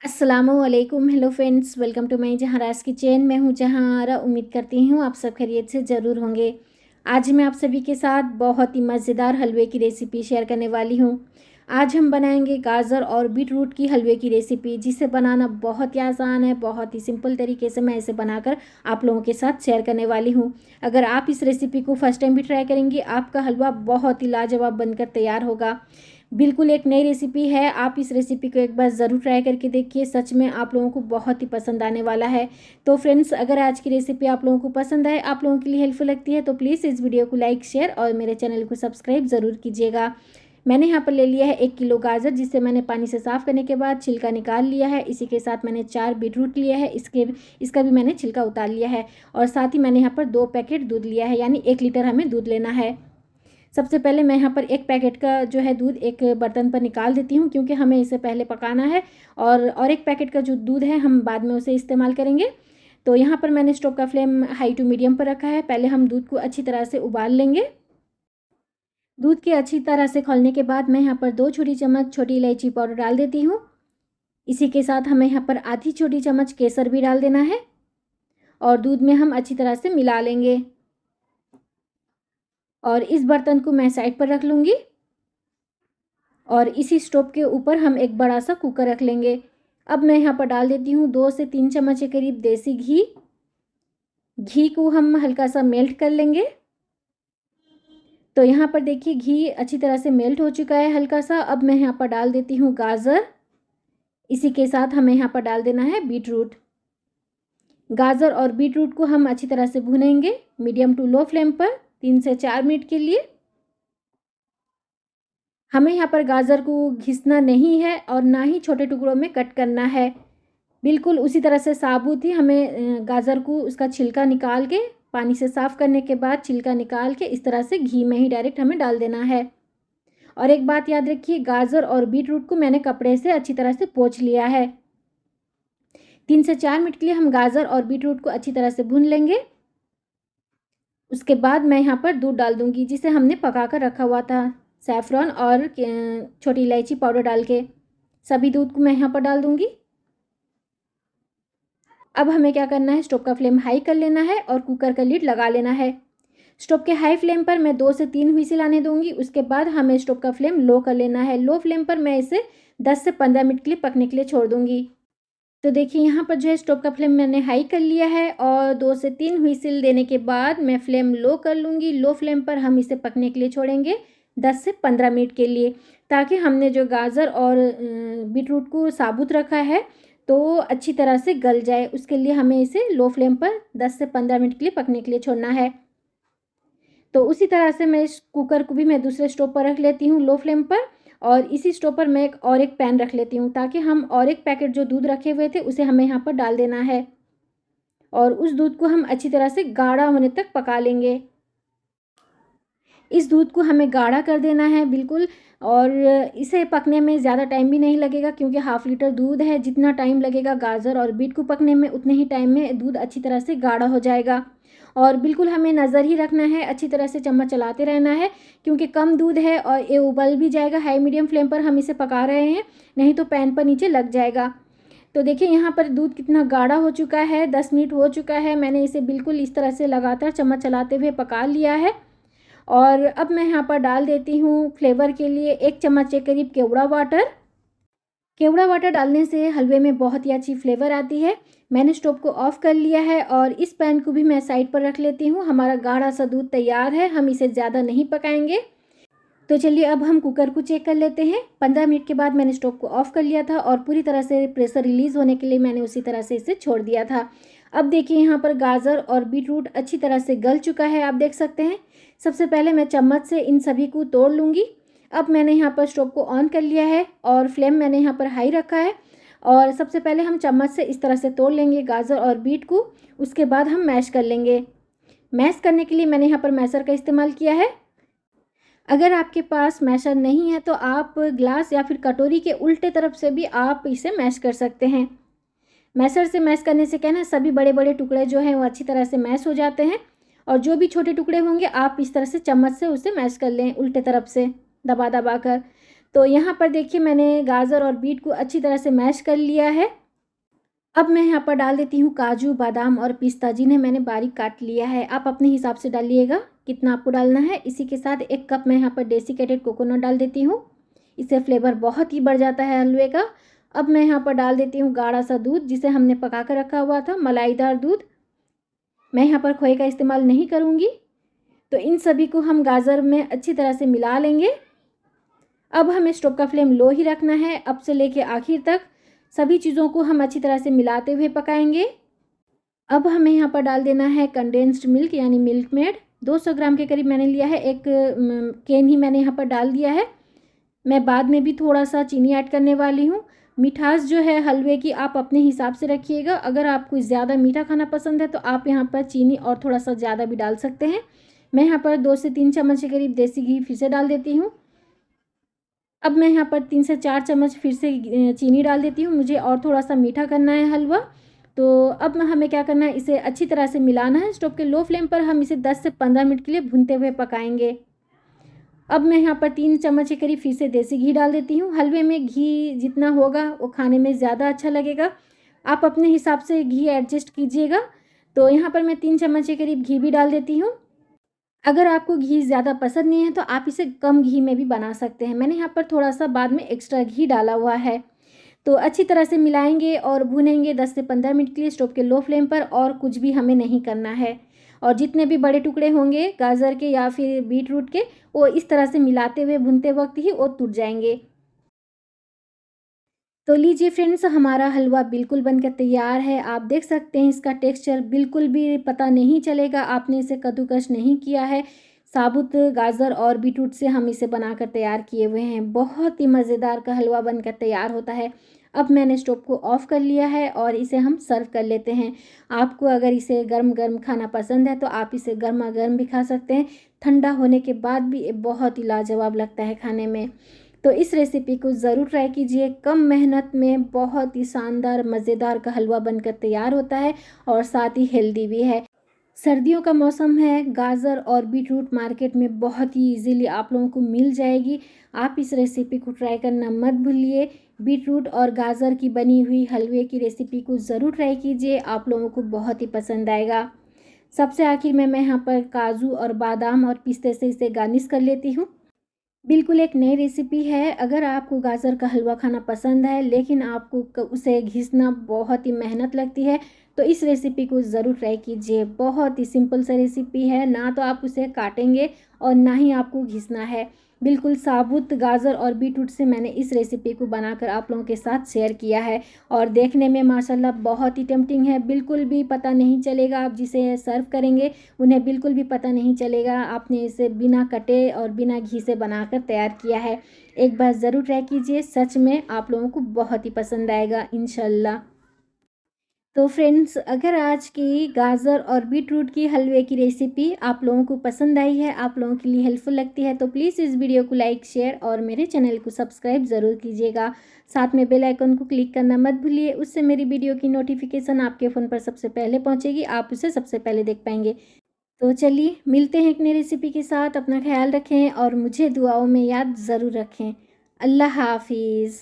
अस्सलामुअलैकुम। Hello friends, welcome to my Zahara's kitchen. मैं हूँ जहारा। उम्मीद करती हूँ आप सब खैरियत से ज़रूर होंगे। आज मैं आप सभी के साथ बहुत ही मज़ेदार हलवे की रेसिपी शेयर करने वाली हूँ। आज हम बनाएंगे गाजर और बीट रूट की हलवे की रेसिपी, जिसे बनाना बहुत ही आसान है। बहुत ही सिंपल तरीके से मैं इसे बनाकर आप लोगों के साथ शेयर करने वाली हूँ। अगर आप इस रेसिपी को फर्स्ट टाइम भी ट्राई करेंगे, आपका हलवा बहुत ही लाजवाब बनकर तैयार होगा। बिल्कुल एक नई रेसिपी है। आप इस रेसिपी को एक बार ज़रूर ट्राई करके देखिए। सच में आप लोगों को बहुत ही पसंद आने वाला है। तो फ्रेंड्स, अगर आज की रेसिपी आप लोगों को पसंद आए, आप लोगों के लिए हेल्पफुल लगती है, तो प्लीज़ इस वीडियो को लाइक, शेयर और मेरे चैनल को सब्सक्राइब ज़रूर कीजिएगा। मैंने यहाँ पर ले लिया है 1 किलो गाजर, जिसे मैंने पानी से साफ़ करने के बाद छिलका निकाल लिया है। इसी के साथ मैंने 4 बीटरूट लिया है, इसका भी मैंने छिलका उतार लिया है। और साथ ही मैंने यहाँ पर 2 पैकेट दूध लिया है, यानी 1 लीटर हमें दूध लेना है। सबसे पहले मैं यहाँ पर 1 पैकेट का जो है दूध एक बर्तन पर निकाल देती हूँ, क्योंकि हमें इसे पहले पकाना है। और 1 पैकेट का जो दूध है हम बाद में उसे इस्तेमाल करेंगे। तो यहाँ पर मैंने स्टोव का फ्लेम हाई टू मीडियम पर रखा है। पहले हम दूध को अच्छी तरह से उबाल लेंगे। दूध के अच्छी तरह से खौलने के बाद मैं यहाँ पर 2 छोटी चम्मच छोटी इलायची पाउडर डाल देती हूँ। इसी के साथ हमें यहाँ पर आधी छोटी चम्मच केसर भी डाल देना है और दूध में हम अच्छी तरह से मिला लेंगे। और इस बर्तन को मैं साइड पर रख लूँगी और इसी स्टोव के ऊपर हम एक बड़ा सा कुकर रख लेंगे। अब मैं यहाँ पर डाल देती हूँ 2 से 3 चम्मच के करीब देसी घी। घी को हम हल्का सा मेल्ट कर लेंगे। तो यहाँ पर देखिए घी अच्छी तरह से मेल्ट हो चुका है हल्का सा। अब मैं यहाँ पर डाल देती हूँ गाजर। इसी के साथ हमें यहाँ पर डाल देना है बीटरूट। गाजर और बीटरूट को हम अच्छी तरह से भूनेंगे मीडियम टू लो फ्लेम पर 3 से 4 मिनट के लिए। हमें यहाँ पर गाजर को घिसना नहीं है और ना ही छोटे टुकड़ों में कट करना है। बिल्कुल उसी तरह से साबुत ही हमें गाजर को उसका छिलका निकाल के, पानी से साफ़ करने के बाद छिलका निकाल के इस तरह से घी में ही डायरेक्ट हमें डाल देना है। और एक बात याद रखिए, गाजर और बीटरूट को मैंने कपड़े से अच्छी तरह से पोंछ लिया है। 3 से 4 मिनट के लिए हम गाजर और बीटरूट को अच्छी तरह से भून लेंगे। उसके बाद मैं यहाँ पर दूध डाल दूँगी, जिसे हमने पका कर रखा हुआ था सैफ़रॉन और छोटी इलायची पाउडर डाल के। सभी दूध को मैं यहाँ पर डाल दूँगी। अब हमें क्या करना है, स्टोव का फ्लेम हाई कर लेना है और कुकर का लिड लगा लेना है। स्टोव के हाई फ्लेम पर मैं 2 से 3 व्हिसिल आने दूँगी। उसके बाद हमें स्टोव का फ्लेम लो कर लेना है। लो फ्लेम पर मैं इसे 10 से 15 मिनट के लिए पकने के लिए छोड़ दूँगी। तो देखिए यहाँ पर जो है स्टोव का फ्लेम मैंने हाई कर लिया है और 2 से 3 व्हिसिल देने के बाद मैं फ्लेम लो कर लूँगी। लो फ्लेम पर हम इसे पकने के लिए छोड़ेंगे 10 से 15 मिनट के लिए, ताकि हमने जो गाजर और बीटरूट को साबुत रखा है तो अच्छी तरह से गल जाए। उसके लिए हमें इसे लो फ्लेम पर 10 से 15 मिनट के लिए पकने के लिए छोड़ना है। तो उसी तरह से मैं इस कुकर को भी मैं दूसरे स्टोव पर रख लेती हूँ लो फ्लेम पर। और इसी स्टोव पर मैं एक पैन रख लेती हूँ, ताकि हम और 1 पैकेट जो दूध रखे हुए थे उसे हमें यहाँ पर डाल देना है। और उस दूध को हम अच्छी तरह से गाढ़ा होने तक पका लेंगे। इस दूध को हमें गाढ़ा कर देना है बिल्कुल। और इसे पकने में ज़्यादा टाइम भी नहीं लगेगा, क्योंकि हाफ़ लीटर दूध है। जितना टाइम लगेगा गाजर और बीट को पकने में, उतने ही टाइम में दूध अच्छी तरह से गाढ़ा हो जाएगा। और बिल्कुल हमें नज़र ही रखना है, अच्छी तरह से चम्मच चलाते रहना है, क्योंकि कम दूध है और ये उबल भी जाएगा। हाई मीडियम फ्लेम पर हम इसे पका रहे हैं, नहीं तो पैन पर नीचे लग जाएगा। तो देखिए यहाँ पर दूध कितना गाढ़ा हो चुका है। 10 मिनट हो चुका है, मैंने इसे बिल्कुल इस तरह से लगातार चम्मच चलाते हुए पका लिया है। और अब मैं यहाँ पर डाल देती हूँ फ्लेवर के लिए 1 चम्मच के करीब केवड़ा वाटर। केवड़ा वाटर डालने से हलवे में बहुत ही अच्छी फ्लेवर आती है। मैंने स्टोव को ऑफ़ कर लिया है और इस पैन को भी मैं साइड पर रख लेती हूँ। हमारा गाढ़ा सा दूध तैयार है, हम इसे ज़्यादा नहीं पकाएंगे। तो चलिए अब हम कुकर को चेक कर लेते हैं। 15 मिनट के बाद मैंने स्टोव को ऑफ़ कर लिया था और पूरी तरह से प्रेशर रिलीज़ होने के लिए मैंने उसी तरह से इसे छोड़ दिया था। अब देखिए यहाँ पर गाजर और बीटरूट अच्छी तरह से गल चुका है, आप देख सकते हैं। सबसे पहले मैं चम्मच से इन सभी को तोड़ लूँगी। अब मैंने यहाँ पर स्टोव को ऑन कर लिया है और फ्लेम मैंने यहाँ पर हाई रखा है। और सबसे पहले हम चम्मच से इस तरह से तोड़ लेंगे गाजर और बीट को। उसके बाद हम मैश कर लेंगे। मैश करने के लिए मैंने यहाँ पर मैशर का इस्तेमाल किया है। अगर आपके पास मैशर नहीं है तो आप ग्लास या फिर कटोरी के उल्टे तरफ से भी आप इसे मैश कर सकते हैं। मैशर से मैश करने से क्या है ना, सभी बड़े बड़े टुकड़े जो हैं वो अच्छी तरह से मैश हो जाते हैं। और जो भी छोटे टुकड़े होंगे आप इस तरह से चम्मच से उसे मैश कर लें, उल्टे तरफ से दबा दबा कर। तो यहाँ पर देखिए मैंने गाजर और बीट को अच्छी तरह से मैश कर लिया है। अब मैं यहाँ पर डाल देती हूँ काजू, बादाम और पिस्ता, जिन्हें मैंने बारीक काट लिया है। आप अपने हिसाब से डालिएगा कितना आपको डालना है। इसी के साथ 1 कप मैं यहाँ पर डेसिकेटेड कोकोनट डाल देती हूँ। इससे फ्लेवर बहुत ही बढ़ जाता है हलवे का। अब मैं यहाँ पर डाल देती हूँ गाढ़ा सा दूध, जिसे हमने पका कर रखा हुआ था, मलाईदार दूध। मैं यहाँ पर खोए का इस्तेमाल नहीं करूँगी। तो इन सभी को हम गाजर में अच्छी तरह से मिला लेंगे। अब हमें स्टोव का फ्लेम लो ही रखना है। अब से लेके आखिर तक सभी चीज़ों को हम अच्छी तरह से मिलाते हुए पकाएंगे। अब हमें यहाँ पर डाल देना है कंडेंस्ड मिल्क यानी मिल्क मेड। 200 ग्राम के करीब मैंने लिया है। एक कैन ही मैंने यहाँ पर डाल दिया है। मैं बाद में भी थोड़ा सा चीनी ऐड करने वाली हूँ। मिठास जो है हलवे की आप अपने हिसाब से रखिएगा। अगर आपको ज़्यादा मीठा खाना पसंद है तो आप यहाँ पर चीनी और थोड़ा सा ज़्यादा भी डाल सकते हैं। मैं यहाँ पर 2 से 3 चम्मच के करीब देसी घी फिर से डाल देती हूँ। अब मैं यहाँ पर 3 से 4 चम्मच फिर से चीनी डाल देती हूँ। मुझे और थोड़ा सा मीठा करना है हलवा। तो अब हमें क्या करना है, इसे अच्छी तरह से मिलाना है। स्टोव के लो फ्लेम पर हम इसे 10 से 15 मिनट के लिए भूनते हुए पकाएंगे। अब मैं यहाँ पर 3 चम्मच के करीब फिर से देसी घी डाल देती हूँ। हलवे में घी जितना होगा वो खाने में ज़्यादा अच्छा लगेगा। आप अपने हिसाब से घी एडजस्ट कीजिएगा। तो यहाँ पर मैं 3 चम्मच के करीब घी भी डाल देती हूँ। अगर आपको घी ज़्यादा पसंद नहीं है तो आप इसे कम घी में भी बना सकते हैं। मैंने यहाँ पर थोड़ा सा बाद में एक्स्ट्रा घी डाला हुआ है। तो अच्छी तरह से मिलाएंगे और भूनेंगे 10 से 15 मिनट के लिए स्टोव के लो फ्लेम पर। और कुछ भी हमें नहीं करना है। और जितने भी बड़े टुकड़े होंगे गाजर के या फिर बीट रूट के, वो इस तरह से मिलाते हुए भूनते वक्त ही वो टूट जाएंगे। तो लीजिए फ्रेंड्स, हमारा हलवा बिल्कुल बनकर तैयार है। आप देख सकते हैं इसका टेक्सचर बिल्कुल भी पता नहीं चलेगा आपने इसे कद्दूकस नहीं किया है। साबुत गाजर और बीटरूट से हम इसे बनाकर तैयार किए हुए हैं। बहुत ही मज़ेदार का हलवा बनकर तैयार होता है। अब मैंने स्टोव को ऑफ़ कर लिया है और इसे हम सर्व कर लेते हैं। आपको अगर इसे गर्म गर्म खाना पसंद है तो आप इसे गर्मा गर्म भी खा सकते हैं। ठंडा होने के बाद भी ये बहुत ही लाजवाब लगता है खाने में। तो इस रेसिपी को ज़रूर ट्राई कीजिए। कम मेहनत में बहुत ही शानदार मज़ेदार का हलवा बनकर तैयार होता है और साथ ही हेल्दी भी है। सर्दियों का मौसम है, गाजर और बीटरूट मार्केट में बहुत ही इजीली आप लोगों को मिल जाएगी। आप इस रेसिपी को ट्राई करना मत भूलिए। बीटरूट और गाजर की बनी हुई हलवे की रेसिपी को ज़रूर ट्राई कीजिए, आप लोगों को बहुत ही पसंद आएगा। सबसे आखिर में मैं यहाँ पर काजू और बादाम और पिस्ते से इसे गार्निश कर लेती हूँ। बिल्कुल एक नई रेसिपी है। अगर आपको गाजर का हलवा खाना पसंद है लेकिन आपको उसे घिसना बहुत ही मेहनत लगती है तो इस रेसिपी को ज़रूर ट्राई कीजिए। बहुत ही सिंपल सा रेसिपी है। ना तो आप उसे काटेंगे और ना ही आपको घिसना है। बिल्कुल साबुत गाजर और बीटरूट से मैंने इस रेसिपी को बनाकर आप लोगों के साथ शेयर किया है और देखने में माशाल्लाह बहुत ही टेम्पटिंग है। बिल्कुल भी पता नहीं चलेगा, आप जिसे सर्व करेंगे उन्हें बिल्कुल भी पता नहीं चलेगा आपने इसे बिना कटे और बिना घी से बनाकर तैयार किया है। एक बार ज़रूर ट्राई कीजिए, सच में आप लोगों को बहुत ही पसंद आएगा इंशाल्लाह। तो फ्रेंड्स, अगर आज की गाजर और बीटरूट की हलवे की रेसिपी आप लोगों को पसंद आई है, आप लोगों के लिए हेल्पफुल लगती है तो प्लीज़ इस वीडियो को लाइक, शेयर और मेरे चैनल को सब्सक्राइब ज़रूर कीजिएगा। साथ में बेल आइकन को क्लिक करना मत भूलिए, उससे मेरी वीडियो की नोटिफिकेशन आपके फ़ोन पर सबसे पहले पहुँचेगी, आप उसे सबसे पहले देख पाएंगे। तो चलिए मिलते हैं एक नई रेसिपी के साथ। अपना ख्याल रखें और मुझे दुआओं में याद ज़रूर रखें। अल्लाह हाफिज़।